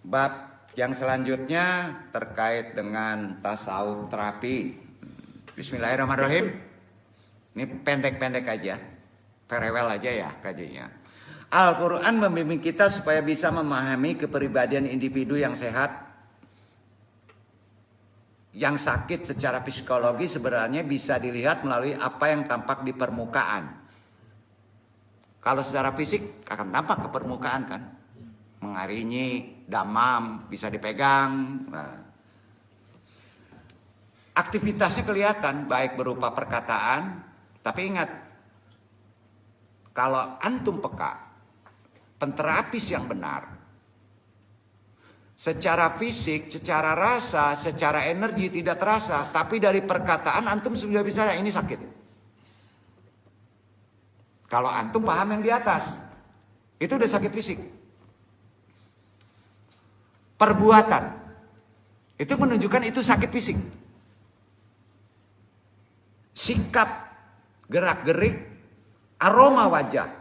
Bab yang selanjutnya terkait dengan tasawuf terapi. Bismillahirrahmanirrahim. Ini pendek-pendek aja, farewell aja ya kajiannya. Al-Quran membimbing kita supaya bisa memahami kepribadian individu yang sehat. Yang sakit secara psikologi sebenarnya bisa dilihat melalui apa yang tampak di permukaan. Kalau secara fisik akan tampak ke permukaan kan. Mengarinyi, damam, bisa dipegang. Nah. Aktivitasnya kelihatan baik berupa perkataan. Tapi ingat, kalau antum peka, penterapis yang benar, secara fisik, secara rasa, secara energi tidak terasa, tapi dari perkataan antum sudah bisa ini sakit. Kalau antum paham yang di atas, itu udah sakit fisik. Perbuatan itu menunjukkan itu sakit fisik. Sikap, gerak-gerik, aroma wajah,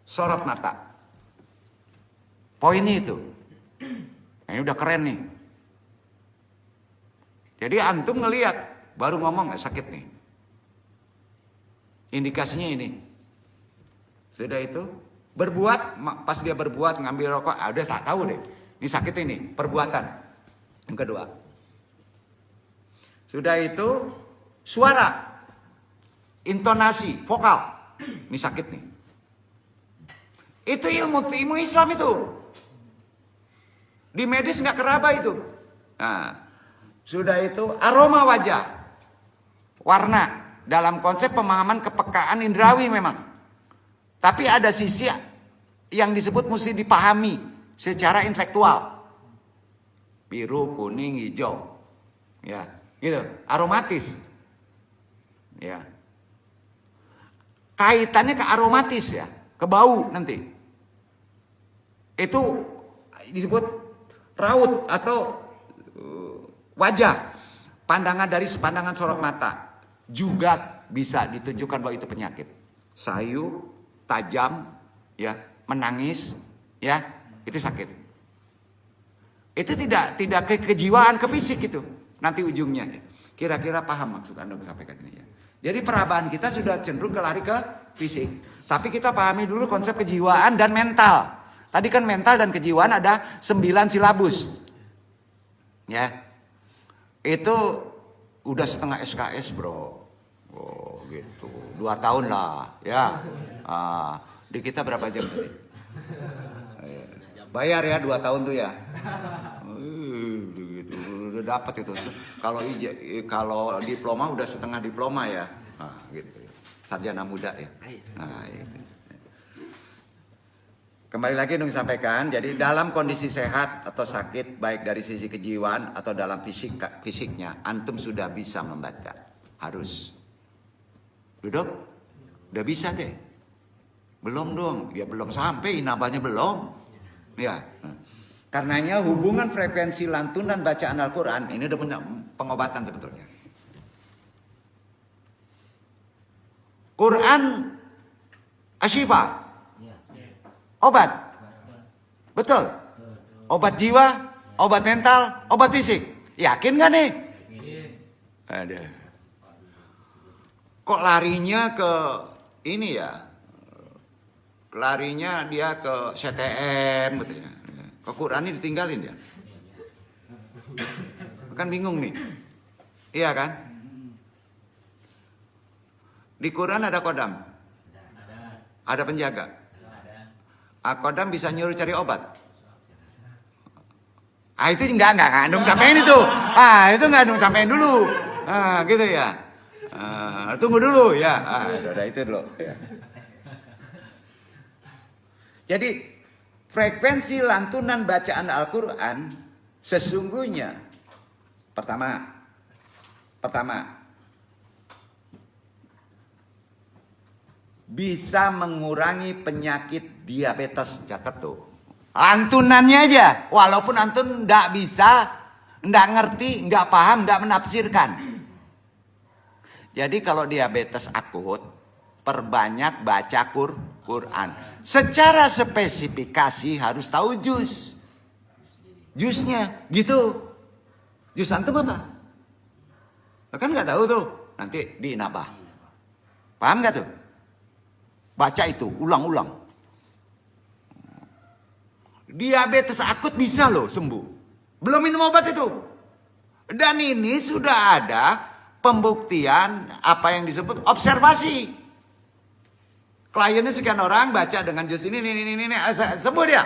sorot mata. Poinnya itu. Nah, ini udah keren nih. Jadi antum ngelihat, baru ngomong nggak sakit nih. Indikasinya ini. Sudah itu, berbuat, pas dia berbuat ngambil rokok, udah tak tahu deh. Ini sakit ini, perbuatan. Yang kedua. Sudah itu, suara, intonasi, vokal. Ini sakit nih. Itu ilmu Islam itu. Di medis nggak keraba itu. Nah, sudah itu aroma wajah, warna dalam konsep pemahaman kepekaan indrawi memang. Tapi ada sisi yang disebut mesti dipahami secara intelektual. Biru, kuning, hijau, ya, gitu, aromatis, ya. Kaitannya ke aromatis ya, ke bau nanti. Itu disebut raut atau wajah, pandangan dari sepandangan sorot mata juga bisa ditunjukkan bahwa itu penyakit. Sayu, tajam, ya, menangis, ya, itu sakit. Itu tidak kejiwaan, ke fisik itu. Nanti ujungnya, ya. Kira-kira paham maksud Anda sampaikan ini ya. Jadi perabaan kita sudah cenderung lari ke fisik. Tapi kita pahami dulu konsep kejiwaan dan mental. Tadi kan mental dan kejiwaan ada 9 silabus. Ya. Itu udah setengah SKS bro. Oh gitu. 2 tahun lah. Ya. Di kita berapa jam? Bayar ya 2 tahun tuh ya. Gitu. Udah dapat itu. Kalau diploma udah setengah diploma ya. Gitu. Sarjana muda ya. Gitu. Kembali lagi dong sampaikan, jadi dalam kondisi sehat atau sakit, baik dari sisi kejiwaan atau dalam fisiknya, antum sudah bisa membaca. Harus. Duduk? Udah bisa deh. Belum dong, ya belum sampai, inabahnya belum. Ya. Karenanya hubungan frekuensi lantun dan bacaan Al-Quran, ini udah punya pengobatan sebetulnya. Quran asyifa. Obat. Betul. Obat jiwa, obat mental, obat fisik. Yakin gak nih? Ada. Kok larinya ke ini ya? Larinya dia ke CTM gitu ya. Kok Quran ini ditinggalin ya? Kan bingung nih. Iya kan? Di Quran ada kodam. Ada penjaga. Kodam bisa nyuruh cari obat. Itu enggak ngandung sampein itu. Itu ngandung sampein dulu. Gitu ya. Tunggu dulu ya. Udah itu dulu. Ya. Jadi frekuensi lantunan bacaan Al-Quran sesungguhnya pertama bisa mengurangi penyakit diabetes. Catat tuh. Lantunannya aja. Walaupun antum nggak bisa, nggak ngerti, nggak paham, nggak menafsirkan. Jadi kalau diabetes akut, perbanyak baca Quran. Secara spesifikasi harus tahu juz. jusnya, gitu. Jus antum apa? Kan nggak tahu tuh, nanti diinabah. Paham nggak tuh? Baca itu, ulang-ulang. Diabetes akut bisa loh sembuh. Belum minum obat itu. Dan ini sudah ada pembuktian apa yang disebut observasi. Kliennya sekian orang baca dengan jus ini, sembuh dia.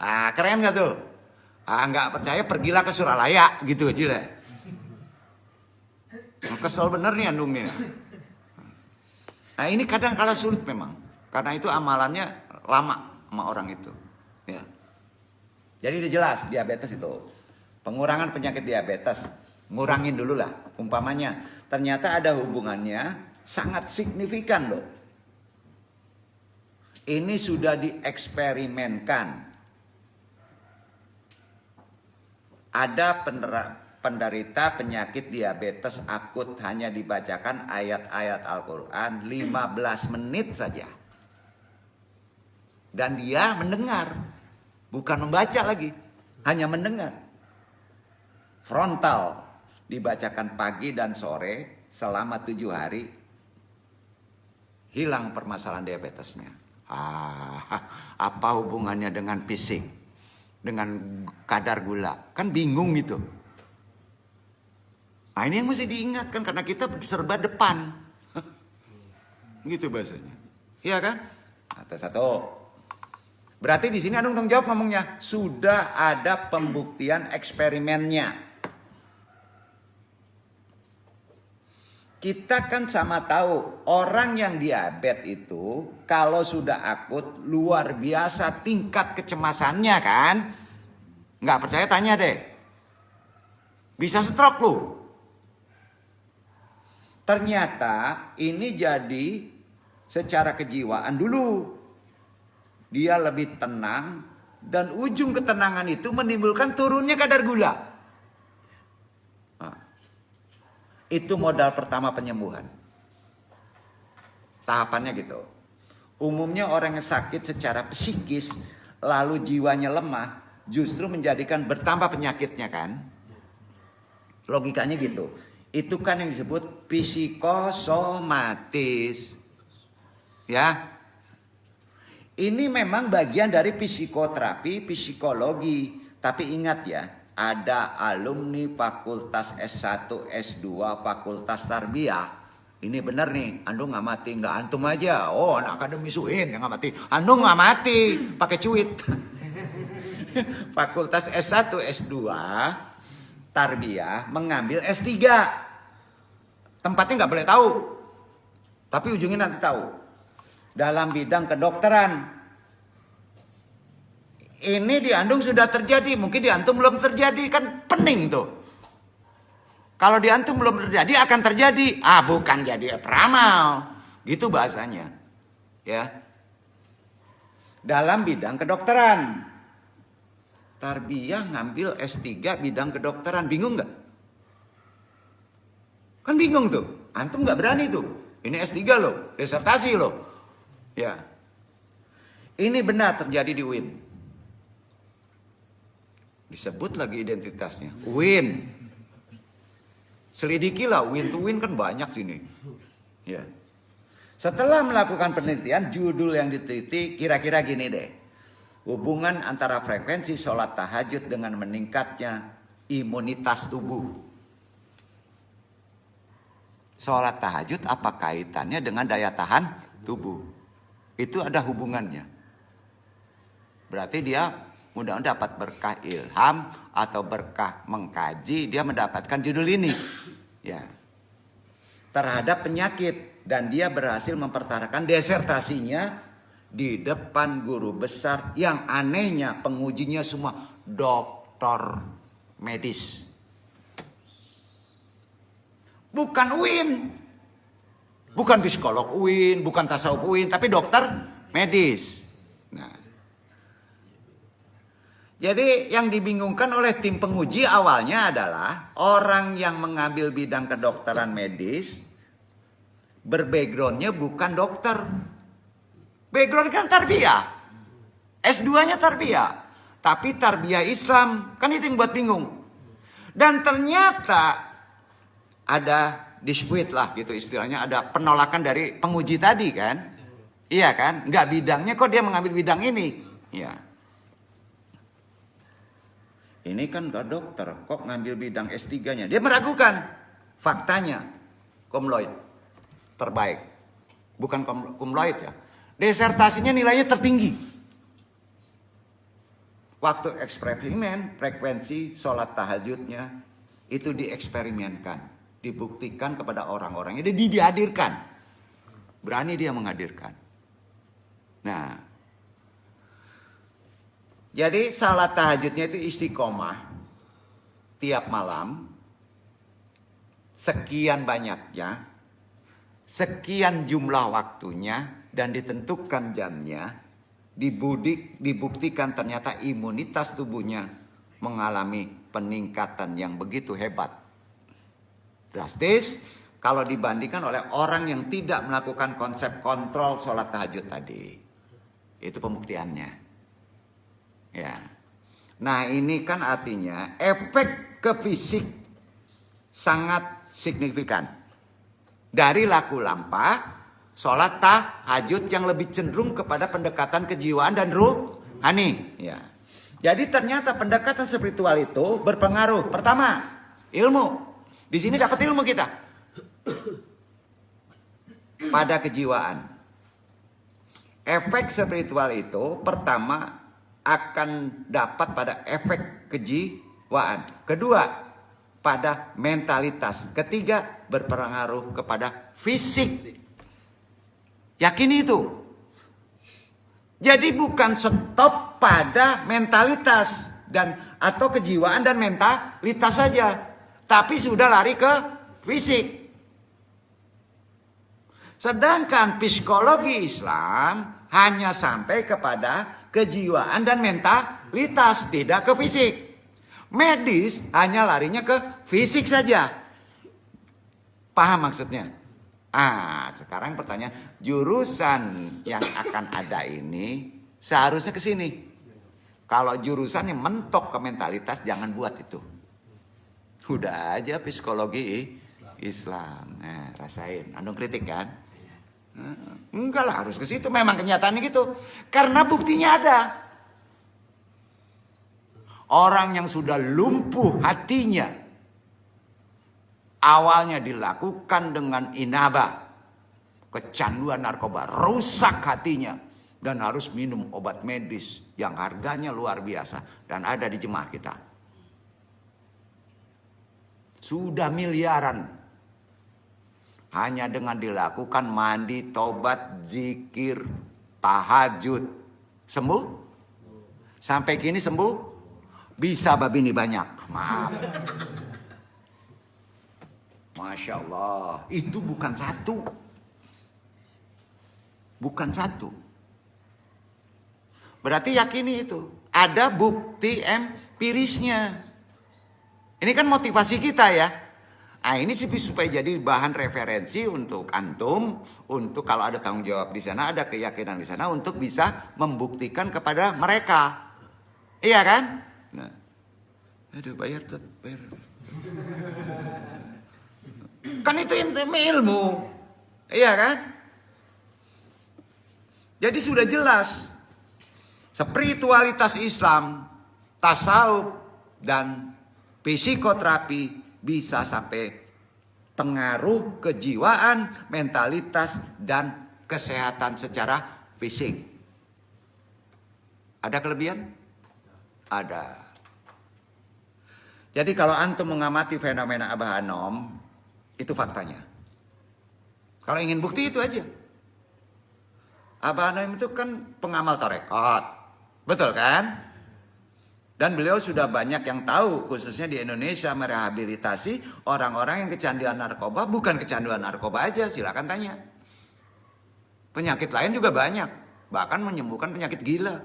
Ah, keren nggak tuh? Ah, nggak percaya pergilah ke Suralaya gitu aja lah. Kesel bener nih andung nih. Nah ini kadang kala sulit memang. Karena itu amalannya lama sama orang itu. Ya. Jadi udah jelas diabetes itu. Pengurangan penyakit diabetes. Ngurangin dulu lah. Umpamanya ternyata ada hubungannya sangat signifikan loh. Ini sudah dieksperimenkan. Ada penderita penyakit diabetes akut hanya dibacakan ayat-ayat Al-Quran 15 menit saja. Dan dia mendengar, bukan membaca lagi, hanya mendengar. Frontal dibacakan pagi dan sore selama 7 hari, hilang permasalahan diabetesnya. Apa hubungannya dengan fisik? Dengan kadar gula? Kan bingung gitu. Nah ini yang mesti diingatkan karena kita serba depan. Gitu bahasanya. Iya kan? Satu. Berarti di sini Anung tanggung jawab ngomongnya. Sudah ada pembuktian eksperimennya. Kita kan sama tahu orang yang diabetes itu kalau sudah akut luar biasa tingkat kecemasannya kan. Nggak percaya tanya deh. Bisa stroke lu. Ternyata ini jadi secara kejiwaan dulu. Dia lebih tenang dan ujung ketenangan itu menimbulkan turunnya kadar gula. Nah, itu modal pertama penyembuhan. Tahapannya gitu. Umumnya orang yang sakit secara psikis lalu jiwanya lemah justru menjadikan bertambah penyakitnya kan. Logikanya gitu. Itu kan yang disebut psikosomatis. Ya. Ini memang bagian dari psikoterapi, psikologi. Tapi ingat ya, ada alumni fakultas S1, S2, fakultas tarbiyah. Ini benar nih, Andung nggak mati, nggak antum aja. Oh, anak akademis UIN yang nggak mati. Andung nggak mati, pakai cuit. Fakultas S1, S2, tarbiyah mengambil S3. Tempatnya nggak boleh tahu, tapi ujungnya nanti tahu. Dalam bidang kedokteran. Ini di Andung sudah terjadi, mungkin di antum belum terjadi, kan pening tuh. Kalau di antum belum terjadi akan terjadi. Bukan jadi peramal. Gitu bahasanya. Ya. Dalam bidang kedokteran. Tarbiyah ngambil S3 bidang kedokteran, bingung nggak? Kan bingung tuh. Antum nggak berani tuh. Ini S3 loh, disertasi loh. Ya. Ini benar terjadi di UIN. Disebut lagi identitasnya. UIN. Selidikilah UIN tuh UIN kan banyak sini. Ya. Setelah melakukan penelitian, judul yang diteliti kira-kira gini deh. Hubungan antara frekuensi sholat tahajud dengan meningkatnya imunitas tubuh. Sholat tahajud apa kaitannya dengan daya tahan tubuh? Itu ada hubungannya. Berarti dia mudah-mudahan dapat berkah ilham atau berkah mengkaji, dia mendapatkan judul ini. Ya. Terhadap penyakit, dan dia berhasil mempertaruhkan disertasinya di depan guru besar yang anehnya pengujinya semua doktor medis. Bukan UIN. Bukan psikolog UIN, bukan tasawuf UIN, tapi dokter medis. Nah, jadi yang dibingungkan oleh tim penguji awalnya adalah orang yang mengambil bidang kedokteran medis berbackgroundnya bukan dokter. Background kan tarbiyah. S2-nya tarbiyah. tapi tarbiyah Islam. Kan itu yang buat bingung. Dan ternyata ada dispute lah gitu istilahnya, ada penolakan dari penguji tadi kan. Iya kan? Nggak bidangnya kok dia mengambil bidang ini. Ya. Ini kan gak dokter, kok ngambil bidang S3-nya. Dia meragukan faktanya. Cum laude terbaik. Bukan cum laude ya. Disertasinya nilainya tertinggi. Waktu eksperimen, frekuensi sholat tahajudnya itu dieksperimenkan. Dibuktikan kepada orang-orangnya. Dia dihadirkan. Berani dia menghadirkan. Nah, jadi salat tahajudnya itu istiqomah tiap malam, sekian banyaknya, sekian jumlah waktunya, dan ditentukan jamnya, dibuktikan ternyata imunitas tubuhnya mengalami peningkatan yang begitu hebat. Drastis kalau dibandingkan oleh orang yang tidak melakukan konsep kontrol sholat tahajud tadi. Itu pembuktiannya. Ya. Nah, ini kan artinya efek ke fisik sangat signifikan. Dari laku lampah, sholat tahajud yang lebih cenderung kepada pendekatan kejiwaan dan ruhani. Ya. Jadi ternyata pendekatan spiritual itu berpengaruh. Pertama, ilmu. Di sini dapat ilmu kita. Pada kejiwaan. Efek spiritual itu pertama akan dapat pada efek kejiwaan. Kedua, pada mentalitas. Ketiga, berpengaruh kepada fisik. Yakin itu. Jadi bukan stop pada mentalitas dan atau kejiwaan dan mentalitas saja, tapi sudah lari ke fisik. Sedangkan psikologi Islam hanya sampai kepada kejiwaan dan mentalitas, tidak ke fisik. Medis hanya larinya ke fisik saja. Paham maksudnya? Sekarang pertanyaan, jurusan yang akan ada ini seharusnya ke sini. Kalau jurusan yang mentok ke mentalitas, jangan buat itu. Udah aja psikologi Islam. Nah, rasain. Andong kritik kan? Enggak lah, harus ke situ. Memang kenyataannya gitu. Karena buktinya ada. Orang yang sudah lumpuh hatinya, awalnya dilakukan dengan inaba, kecanduan narkoba, rusak hatinya, dan harus minum obat medis yang harganya luar biasa dan ada di jemaah kita. Sudah miliaran. Hanya dengan dilakukan mandi, tobat, zikir, tahajud. Sembuh? Sampai kini sembuh? Bisa babi ini banyak. Maaf. Masya Allah. Itu bukan satu. Bukan satu. Berarti yakini itu. Ada bukti empirisnya. Ini kan motivasi kita ya. Nah, ini sih supaya jadi bahan referensi untuk antum, untuk kalau ada tanggung jawab di sana, ada keyakinan di sana untuk bisa membuktikan kepada mereka. Iya kan? Nah. Aduh, bayar tuh, bayar. Kan itu ilmu. Iya kan? Jadi sudah jelas spiritualitas Islam, tasawuf dan psikoterapi bisa sampai pengaruh kejiwaan, mentalitas, dan kesehatan secara fisik. Ada kelebihan? Ada. Jadi kalau antum mengamati fenomena Abah Anom, itu faktanya. Kalau ingin bukti itu aja. Abah Anom itu kan pengamal tarekat. Betul kan? Dan beliau sudah banyak yang tahu, khususnya di Indonesia, merehabilitasi orang-orang yang kecanduan narkoba. Bukan kecanduan narkoba aja, silakan tanya. Penyakit lain juga banyak. Bahkan menyembuhkan penyakit gila.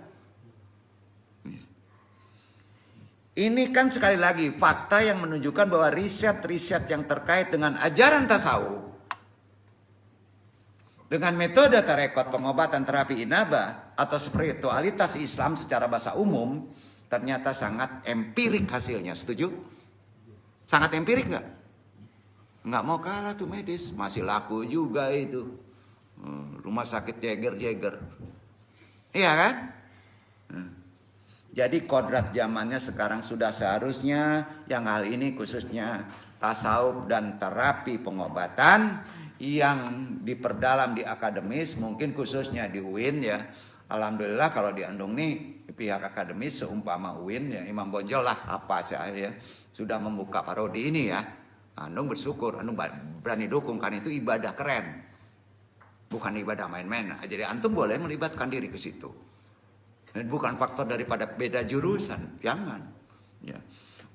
Ini kan sekali lagi fakta yang menunjukkan bahwa riset-riset yang terkait dengan ajaran tasawuf, dengan metode tarekat, pengobatan, terapi inaba, atau spiritualitas Islam secara bahasa umum, ternyata sangat empirik hasilnya. Setuju? Sangat empirik nggak? Nggak mau kalah tuh medis, masih laku juga itu. Rumah sakit jeger-jeger. Iya kan? Jadi kodrat zamannya sekarang sudah seharusnya yang hal ini khususnya tasawuf dan terapi pengobatan yang diperdalam di akademis, mungkin khususnya di UIN ya. Alhamdulillah kalau di Andung nih pihak akademis seumpama UIN ya, Imam Bonjol lah apa saya ya, sudah membuka parodi ini ya. Andung bersyukur, Andung berani dukung kan itu ibadah keren. Bukan ibadah main-main. Jadi antum boleh melibatkan diri ke situ. Dan bukan faktor daripada beda jurusan, jangan. Ya.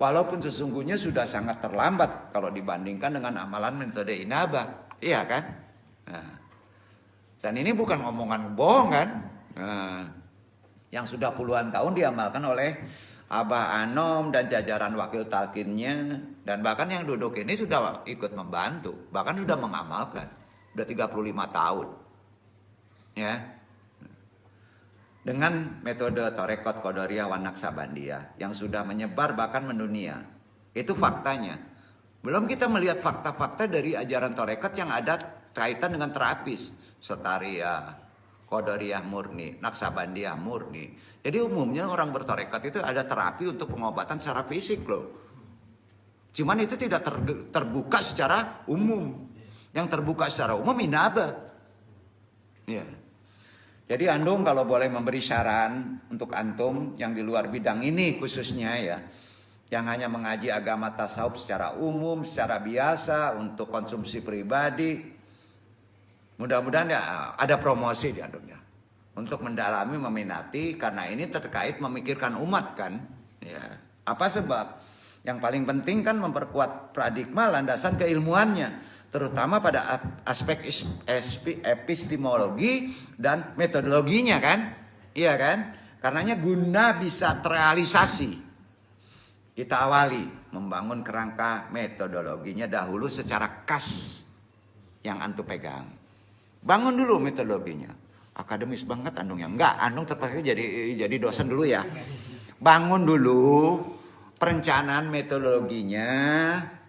Walaupun sesungguhnya sudah sangat terlambat kalau dibandingkan dengan amalan metode inabah, iya kan? Nah. Dan ini bukan omongan bohong kan? Nah. Yang sudah puluhan tahun diamalkan oleh Abah Anom dan jajaran wakil talkinnya, dan bahkan yang duduk ini sudah ikut membantu, bahkan sudah mengamalkan, sudah 35 tahun, ya, dengan metode Torekot Qadariyah wa Naqsabandiyah yang sudah menyebar bahkan mendunia. Itu faktanya. Belum kita melihat fakta-fakta dari ajaran Torekot yang ada kaitan dengan terapis, Satariyah, Qadariyah murni, Naqsabandiyah murni. Jadi umumnya orang bertarekat itu ada terapi untuk pengobatan secara fisik loh. Cuman itu tidak terbuka secara umum. Yang terbuka secara umum inabah. Ya. Jadi Andung kalau boleh memberi saran untuk antum yang di luar bidang ini khususnya ya, yang hanya mengaji agama tasawuf secara umum, secara biasa untuk konsumsi pribadi, mudah-mudahan ya ada promosi di Andung ya. Untuk mendalami, meminati, karena ini terkait memikirkan umat kan. Ya. Apa sebab? Yang paling penting kan memperkuat paradigma landasan keilmuannya, terutama pada aspek epistemologi dan metodologinya kan. Iya kan? Karenanya guna bisa terrealisasi, kita awali membangun kerangka metodologinya dahulu secara khas yang antum pegang. Bangun dulu metodologinya. Akademis banget Andung ya. Enggak, Andung terpaksa jadi dosen dulu ya. Bangun dulu perencanaan metodologinya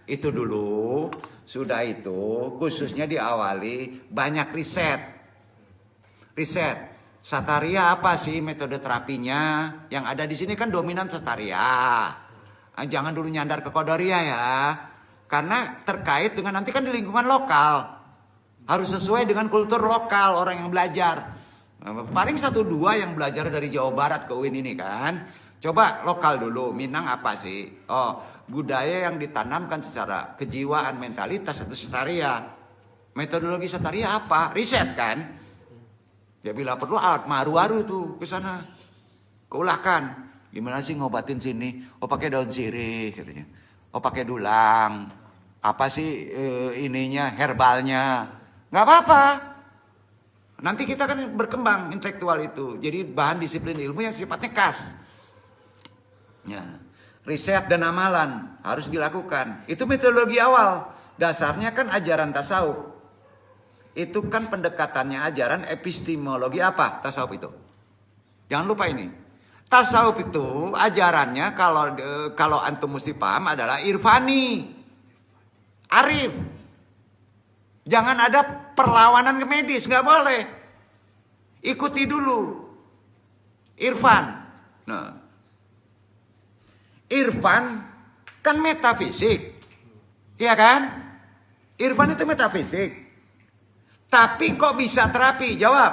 itu dulu. Sudah itu khususnya diawali banyak riset. Riset. Satariyah apa sih metode terapinya? Yang ada di sini kan dominan Satariyah. Jangan dulu nyandar ke Qadariyah ya. Karena terkait dengan nanti kan di lingkungan lokal. Harus sesuai dengan kultur lokal orang yang belajar. Paling 1-2 yang belajar dari Jawa Barat ke UIN ini kan. Coba lokal dulu, Minang apa sih? Oh, budaya yang ditanamkan secara kejiwaan, mentalitas itu Satariyah. Metodologi Satariyah apa? Riset kan? Ya bila perlu alat maru-maru tuh ke sana. Keulakan. Gimana sih ngobatin sini? Oh pakai daun sirih katanya. Oh pakai dulang. Apa sih ininya, herbalnya? Nggak apa-apa. Nanti kita kan berkembang intelektual itu. Jadi bahan disiplin ilmu yang sifatnya khas. Ya. Riset dan amalan harus dilakukan. Itu metodologi awal. Dasarnya kan ajaran tasawuf. Itu kan pendekatannya ajaran epistemologi apa tasawuf itu? Jangan lupa ini. Tasawuf itu ajarannya kalau antum mesti paham adalah irfani. Arif. Jangan ada perlawanan ke medis, nggak boleh. Ikuti dulu. Irfan. Nah, Irfan kan metafisik. Iya kan? Irfan itu metafisik. Tapi kok bisa terapi? Jawab.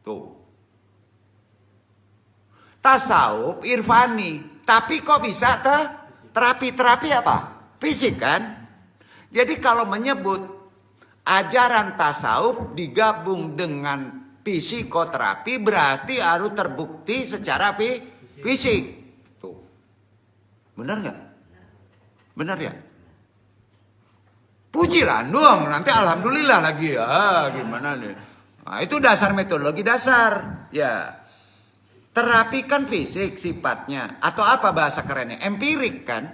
Tuh. Tasawuf irfani. Tapi kok bisa terapi? Terapi apa? Fisik kan? Jadi kalau menyebut ajaran tasawuf digabung dengan psikoterapi berarti harus terbukti secara fisik. Tuh. Benar nggak? Benar ya? Pujilah dong, nanti alhamdulillah lagi ya. Gimana nih? Nah, itu dasar metodologi dasar. Ya. Terapi kan fisik sifatnya. Atau apa bahasa kerennya? Empirik kan?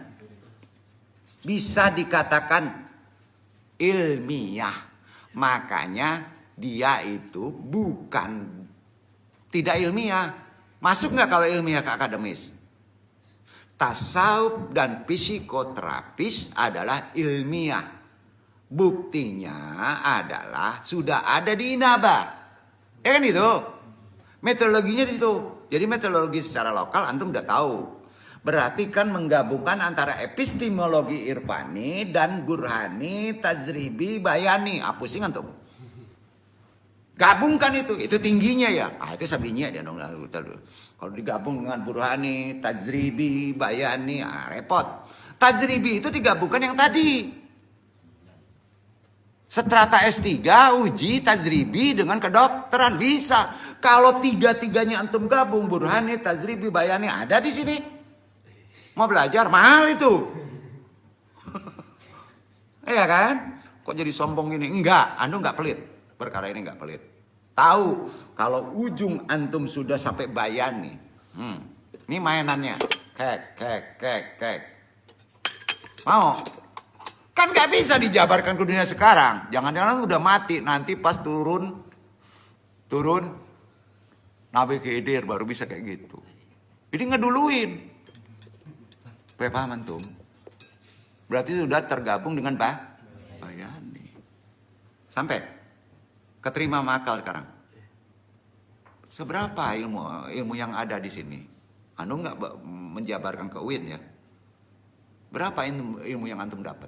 Bisa dikatakan ilmiah. Makanya dia itu bukan tidak ilmiah. Masuk nggak kalau ilmiah ke akademis? tasawuf dan psikoterapis adalah ilmiah. Buktinya adalah sudah ada di Inaba. Ya kan itu? Metodologinya di situ. Jadi metodologi secara lokal antum udah tahu. Berarti kan menggabungkan antara epistemologi irfani dan burhani, tajribi, bayani. Pusing antum. Gabungkan itu tingginya ya. Itu sabinya dia dong. Kalau digabung dengan burhani, tajribi, bayani, repot. Tajribi itu digabungkan yang tadi. Strata S3 uji tajribi dengan kedokteran bisa. Kalau tiga-tiganya antum gabung, burhani, tajribi, bayani ada di sini. Mau belajar mahal itu. Iya kan? Kok jadi sombong gini? Enggak, antum enggak pelit. Perkara ini enggak pelit. Tahu kalau ujung antum sudah sampai bayani. Ini mainannya. Kek. Mau? Kan nggak bisa dijabarkan ke dunia sekarang. Jangan-jangan udah mati. Nanti pas turun Nabi Khidir baru bisa kayak gitu. Jadi ngeduluin. Paham antum? Berarti sudah tergabung dengan bayani. Sampai keterima makal sekarang. Seberapa ilmu yang ada di sini? Anu nggak menjabarkan ke UIN ya? Berapa ilmu yang antum dapat?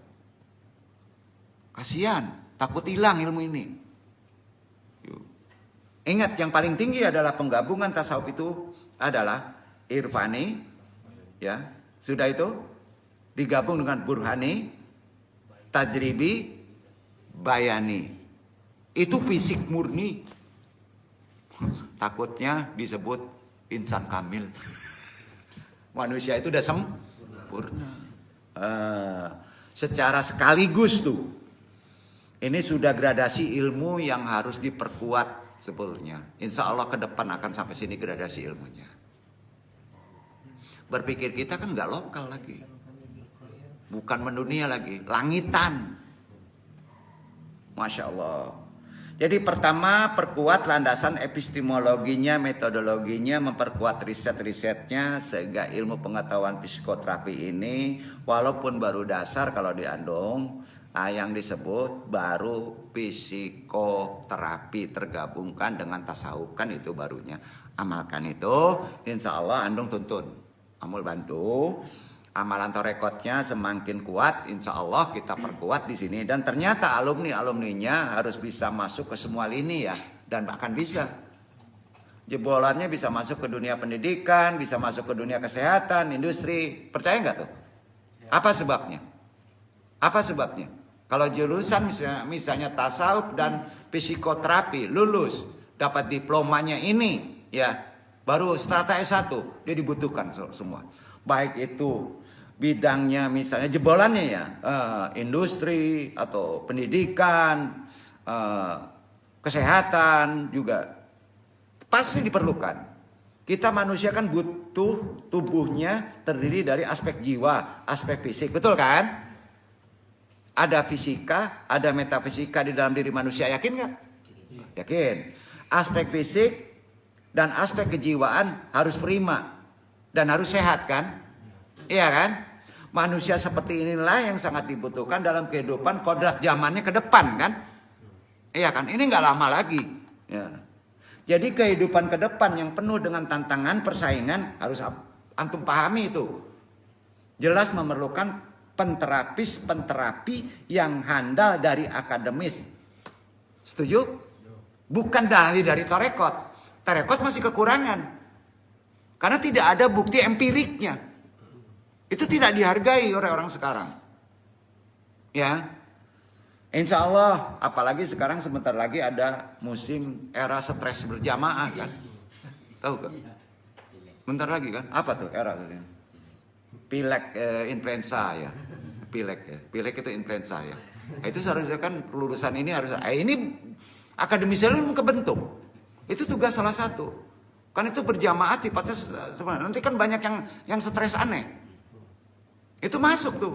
Kasihan, takut hilang ilmu ini. Ingat, yang paling tinggi adalah penggabungan tasawuf itu adalah irfani, ya. Sudah itu digabung dengan burhani, tajribi, bayani. Itu fisik murni. Takutnya disebut insan kamil. Manusia itu udah sempurna. Secara sekaligus tuh. Ini sudah gradasi ilmu yang harus diperkuat sebetulnya. Insya Allah ke depan akan sampai sini gradasi ilmunya. Berpikir kita kan nggak lokal lagi. Bukan mendunia lagi. Langitan. Masya Allah. Jadi pertama perkuat landasan epistemologinya, metodologinya, memperkuat riset-risetnya sehingga ilmu pengetahuan psikoterapi ini walaupun baru dasar kalau di Andong, yang disebut baru psikoterapi tergabungkan dengan tasawuf, kan itu barunya. Amalkan itu, insya Allah Andong tuntun. Amul bantu, amalan torekotnya semakin kuat, insya Allah kita perkuat di sini. Dan ternyata alumninya harus bisa masuk ke semua lini ya, dan bahkan bisa. Jebolannya bisa masuk ke dunia pendidikan, bisa masuk ke dunia kesehatan, industri. Percaya nggak tuh? Apa sebabnya? Apa sebabnya? Kalau jurusan misalnya tasawuf dan psikoterapi lulus, dapat diplomanya ini, ya. Baru strata S1, dia dibutuhkan semua. Baik itu bidangnya misalnya jebolannya ya, industri atau pendidikan, kesehatan juga pasti diperlukan. Kita manusia kan butuh tubuhnya terdiri dari aspek jiwa, aspek fisik, betul kan? Ada fisika, ada metafisika di dalam diri manusia, yakin nggak? Yakin. Aspek fisik dan aspek kejiwaan harus prima dan harus sehat kan? Iya kan? Manusia seperti inilah yang sangat dibutuhkan dalam kehidupan kodrat zamannya ke depan kan? Iya kan? Ini nggak lama lagi. Ya. Jadi kehidupan ke depan yang penuh dengan tantangan persaingan harus antum pahami itu. Jelas memerlukan penterapi yang handal dari akademis. Setuju? Bukan dari torekot. Torekot masih kekurangan. Karena tidak ada bukti empiriknya. Itu tidak dihargai oleh orang sekarang. Ya. Insya Allah, apalagi sekarang sebentar lagi ada musim era stres berjamaah kan. Tahu kan? Bentar lagi kan? Apa tuh era ini? Pilek influenza ya. Pilek itu influenza ya. Itu seharusnya kan lulusan ini harus ini akademisi lu kebentuk. Itu tugas salah satu. Kan itu berjamaah tipatnya sebenarnya. Nanti kan banyak yang stres aneh. Itu masuk tuh.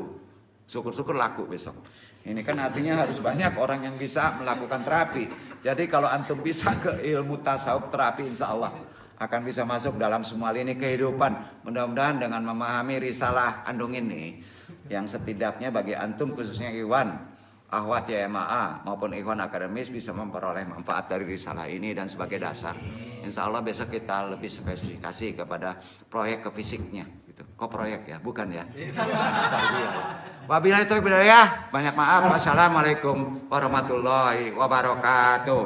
Syukur-syukur laku besok. Ini kan artinya harus banyak orang yang bisa melakukan terapi. Jadi kalau antum bisa ke ilmu tasawuf terapi insya Allah akan bisa masuk dalam semua lini kehidupan. Mudah-mudahan dengan memahami risalah Andung ini, yang setidaknya bagi antum khususnya Iwan, Ahwat YMAA maupun Ikhwan Akademis bisa memperoleh manfaat dari risalah ini dan sebagai dasar. Insya Allah besok kita lebih spesifikasi kepada proyek ke fisiknya. Gitu. Kok proyek ya? Bukan ya? Wabillahi taufiq wal hidayah. Banyak maaf. Wassalamualaikum warahmatullahi wabarakatuh.